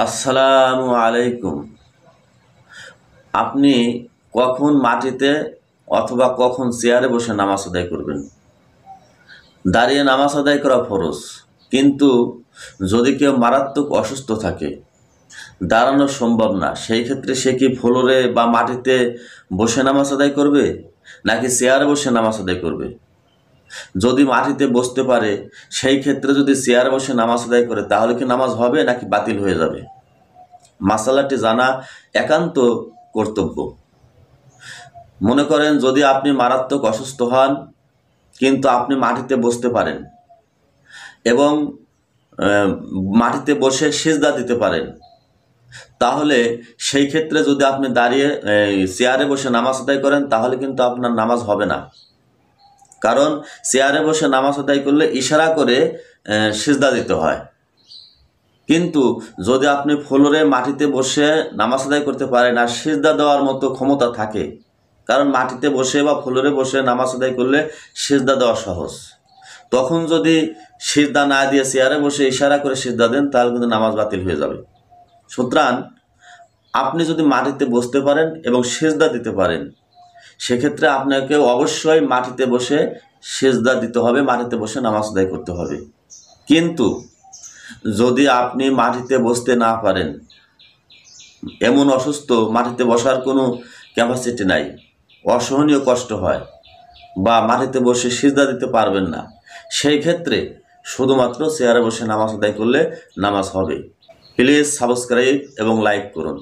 আসসালামু আলাইকুম। আপনি কখন মাটিতে অথবা কখন চেয়ারে বসে নামাজ আদায় করবেন? দাঁড়িয়ে নামাজ আদায় করা ফরজ, কিন্তু যদি কেউ মারাত্মক অসুস্থ থাকে, দাঁড়ানো সম্ভব না, সেই ক্ষেত্রে সে কি ফ্লোরে বা মাটিতে বসে নামাজ আদায় করবে, নাকি চেয়ারে বসে নামাজ আদায় করবে? যদি মাটিতে বসতে পারে, সেই ক্ষেত্রে যদি চেয়ারে বসে নামাজ আদায় করে, তাহলে কি নামাজ হবে নাকি বাতিল হয়ে যাবে? মাসালাটি জানা একান্ত কর্তব্য। মনে করেন, যদি আপনি মারাত্মক অসুস্থ হন কিন্তু আপনি মাটিতে বসতে পারেন এবং মাটিতে বসে সিজদা দিতে পারেন, তাহলে সেই ক্ষেত্রে যদি আপনি দাঁড়িয়ে চেয়ারে বসে নামাজ আদায় করেন, তাহলে কিন্তু আপনার নামাজ হবে না। কারণ চেয়ারে বসে নামাজ আদায় করলে ইশারা করে সিজদা দিতে হয়। কিন্তু যদি আপনি ফ্লোরে মাটিতে বসে নামাজ আদায় করতে পারেন আর সিজদা দেওয়ার মতো ক্ষমতা থাকে, কারণ মাটিতে বসে বা ফ্লোরে বসে নামাজ আদায় করলে সিজদা দেওয়া সহজ, তখন যদি সিজদা না দিয়ে চেয়ারে বসে ইশারা করে সিজদা দেন, তাহলে কিন্তু নামাজ বাতিল হয়ে যাবে। সুতরাং আপনি যদি মাটিতে বসতে পারেন এবং সিজদা দিতে পারেন, সেক্ষেত্রে আপনাকে অবশ্যই মাটিতে বসে সিজদা দিতে হবে, মাটিতে বসে নামাজ আদায় করতে হবে। কিন্তু যদি আপনি মাটিতে বসতে না পারেন, এমন অসুস্থ, মাটিতে বসার কোনো ক্যাপাসিটি নাই, অসহনীয় কষ্ট হয়, বা মাটিতে বসে সিজদা দিতে পারবেন না, সেই ক্ষেত্রে শুধুমাত্র চেয়ারে বসে নামাজ আদায় করলে নামাজ হবে। প্লিজ সাবস্ক্রাইব এবং লাইক করুন।